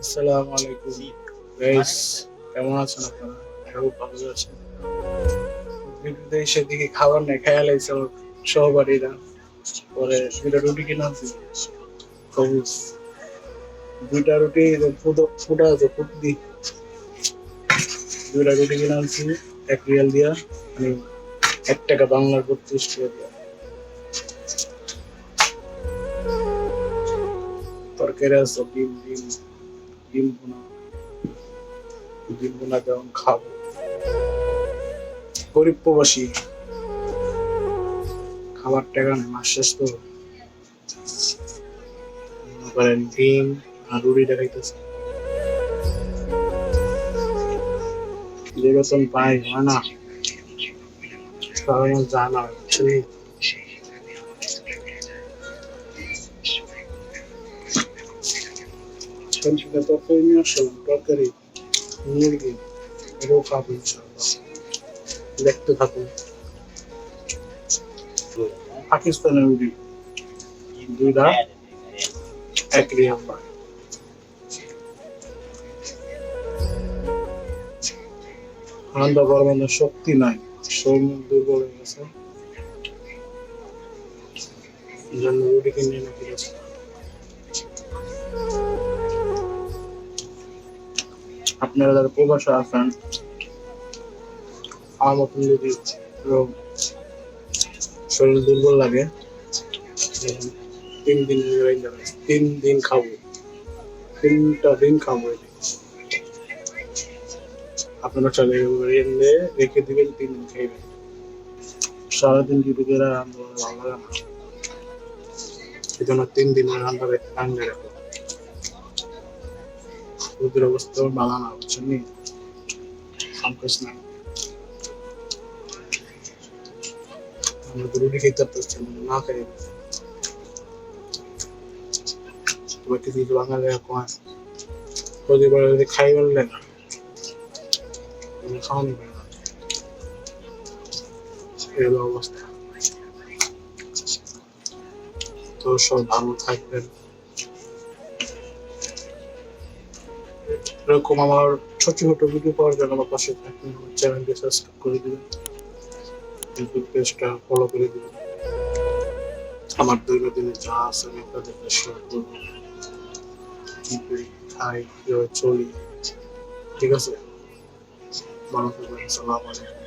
আসসালামু আলাইকুম গাইস, কেমন আছেন আপনারা? আশা করি ভালো আছেন। ভিডিওতে সেদিকে খাবার নেই, খেয়াল হয়েছে আমার সহপাঠীরা। পরে দুইটা রুটি কিনে আনছি, সবুজ দুইটা রুটি ফুটা আছে, ফুটি দুইটা রুটি কিনে আনছি 1 রিয়াল দিয়া, মানে 1 টাকা বাংলার 32 টাকা দিয়া। তরকারি আছে ডিম ভুনা, ডিম ভুনা কেমন খাবো, গরিব প্রবাসী, খাবার টাকা নেই, মাস শেষ তো মনে করেন ডিম আর রুটি দেখাইতেছে। যে বেতন পাই হয় না, সারা মাস যায় না, বুঝলি? সবজিটা তরকারি নিয়ে আসলাম, তরকারি মুরগি, এটাও খাবো ইনশাল্লাহ। দেখতে থাকুন। পাকিস্তানের রুটি দুইটা 1 রিয়াল পায়। ঠান্ডা গরমের শক্তি নাই, শরীর দুর্বল হয়ে গেছে, এই জন্য রুটি কিনে এনে দিয়েছে। আপনারা যারা প্রবাসে আছেন, আমার মতন যদি শরীর দুর্বল লাগে, 3 দিন খাবো, 3টা দিন খাবো। আপনারা চাইলে এনে রেখে দিবেন, 3 দিন খাইবেন। সারাদিন যদি করে রান্না ভালো লাগে না, সেজন্য 3 দিনের রান্না রাখবো। ওদের অবস্থা ভালো না, বুঝছেন নি? সংকোচ নাই, আমরা তো রুটি খেতে পারছি না, খাই তোমার কিছু বাঙালি প্রতিবার যদি খাই বললে না, খাওয়ানি পারে না, এই হলো অবস্থা। তো সব ভালো থাকবেন। এরকম আমার ছোট ছোট ভিডিও পাওয়ার জন্য আমার পাশে থাকবেন, আমার চ্যানেলটি সাবস্ক্রাইব করে দিবেন, ফেসবুক পেজটা ফলো করে দিবেন। আমার দৈনন্দিন যা আছে আমি আপনাদের সাথে শেয়ার করবো, কি করি, খাই, কিভাবে চলি। ঠিক আছে, ভালো থাকবেন। আসসালামু আলাইকুম।